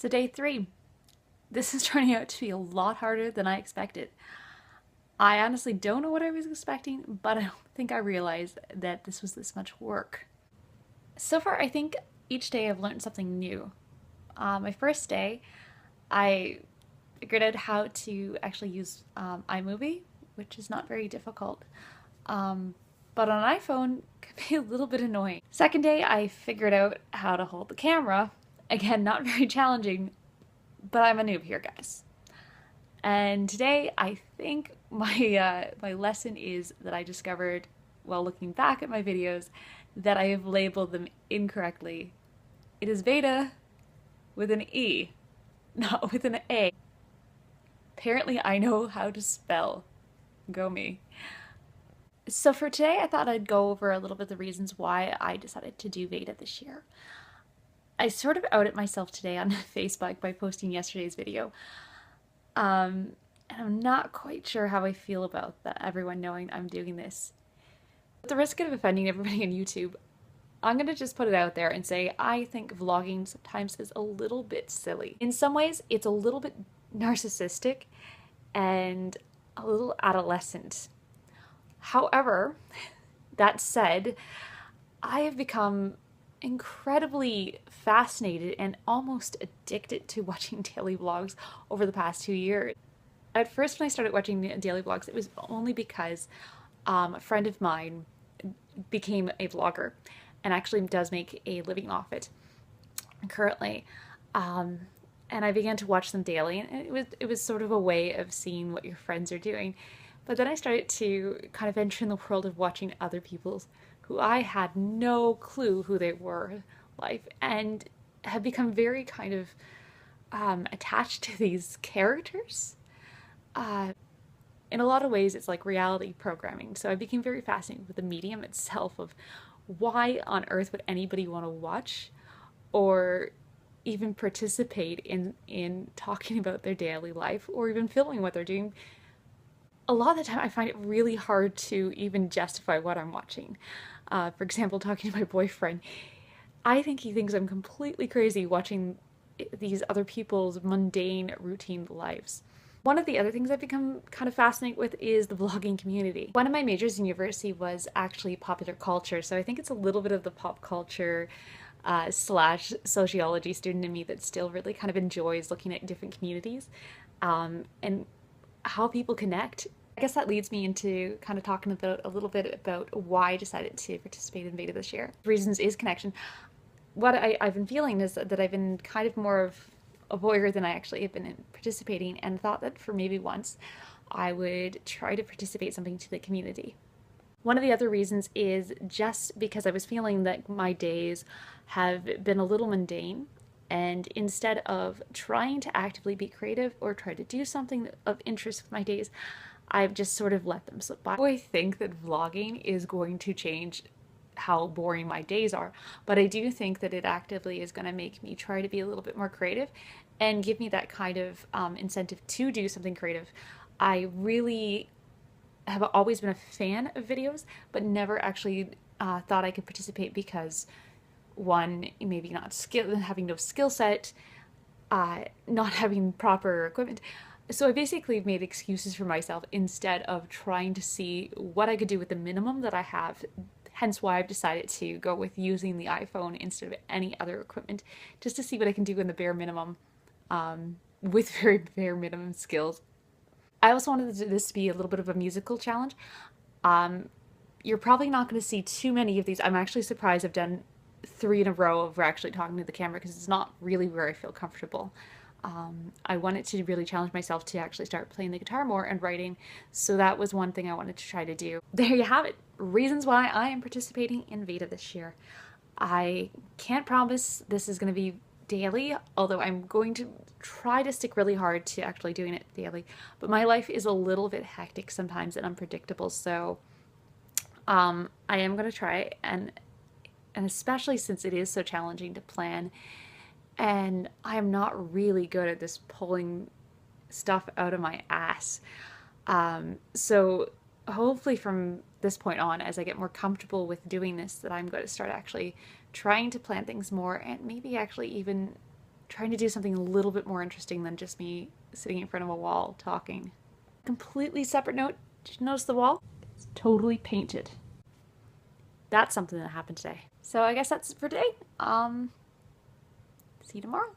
So day 3. This is turning out to be a lot harder than I expected. I honestly don't know what I was expecting, but I don't think I realized that this was this much work. So far, I think each day I've learned something new. My first day, I figured out how to actually use iMovie, which is not very difficult. But on an iPhone, can be a little bit annoying. Second day, I figured out how to hold the camera. Again, not very challenging, but I'm a noob here, guys. And today, I think my lesson is that I discovered while looking back at my videos that I have labeled them incorrectly. It is VEDA with an E, not with an A. Apparently, I know how to spell. Go me. So for today, I thought I'd go over a little bit the reasons why I decided to do VEDA this year. I sort of outed myself today on Facebook by posting yesterday's video. And I'm not quite sure how I feel about that, everyone knowing I'm doing this. At the risk of offending everybody on YouTube, I'm gonna just put it out there and say I think vlogging sometimes is a little bit silly. In some ways, it's a little bit narcissistic and a little adolescent. However, that said, I have become incredibly fascinated and almost addicted to watching daily vlogs over the past 2 years. At first, when I started watching daily vlogs, it was only because a friend of mine became a vlogger and actually does make a living off it currently. And I began to watch them daily, and it was sort of a way of seeing what your friends are doing. But then I started to kind of enter in the world of watching other people's who I had no clue who they were life, and have become very kind of attached to these characters. In a lot of ways, it's like reality programming. So I became very fascinated with the medium itself of why on earth would anybody want to watch or even participate in talking about their daily life or even filming what they're doing. A lot of the time I find it really hard to even justify what I'm watching. For example, talking to my boyfriend, I think he thinks I'm completely crazy watching these other people's mundane, routine lives. One of the other things I've become kind of fascinated with is the vlogging community. One of my majors in university was actually popular culture, so I think it's a little bit of the pop culture slash sociology student in me that still really kind of enjoys looking at different communities and how people connect. I guess that leads me into kind of talking about a little bit about why I decided to participate in VEDA this year. Reasons is connection. What I've been feeling is that I've been kind of more of a voyeur than I actually have been in participating, and thought that for maybe once I would try to participate something to the community. One of the other reasons is just because I was feeling that my days have been a little mundane, and instead of trying to actively be creative or try to do something of interest with my days, I've just sort of let them slip by. I think that vlogging is going to change how boring my days are, but I do think that it actively is going to make me try to be a little bit more creative and give me that kind of incentive to do something creative. I really have always been a fan of videos, but never actually thought I could participate because one, maybe not having no skill set, not having proper equipment. So I basically made excuses for myself instead of trying to see what I could do with the minimum that I have. Hence why I've decided to go with using the iPhone instead of any other equipment, just to see what I can do in the bare minimum with very bare minimum skills. I also wanted this to be a little bit of a musical challenge. You're probably not going to see too many of these. I'm actually surprised I've done 3 in a row of actually talking to the camera because it's not really where I feel comfortable. I wanted to really challenge myself to actually start playing the guitar more and writing, so that was one thing I wanted to try to do. There you have it. Reasons why I am participating in VEDA this year. I can't promise this is going to be daily, although I'm going to try to stick really hard to actually doing it daily, but my life is a little bit hectic sometimes and unpredictable, so I am going to try, and especially since it is so challenging to plan, and I am not really good at this pulling stuff out of my ass. So hopefully from this point on, as I get more comfortable with doing this, that I'm going to start actually trying to plan things more and maybe actually even trying to do something a little bit more interesting than just me sitting in front of a wall talking. Completely separate note, did you notice the wall? It's totally painted. That's something that happened today. So I guess that's it for today. See you tomorrow.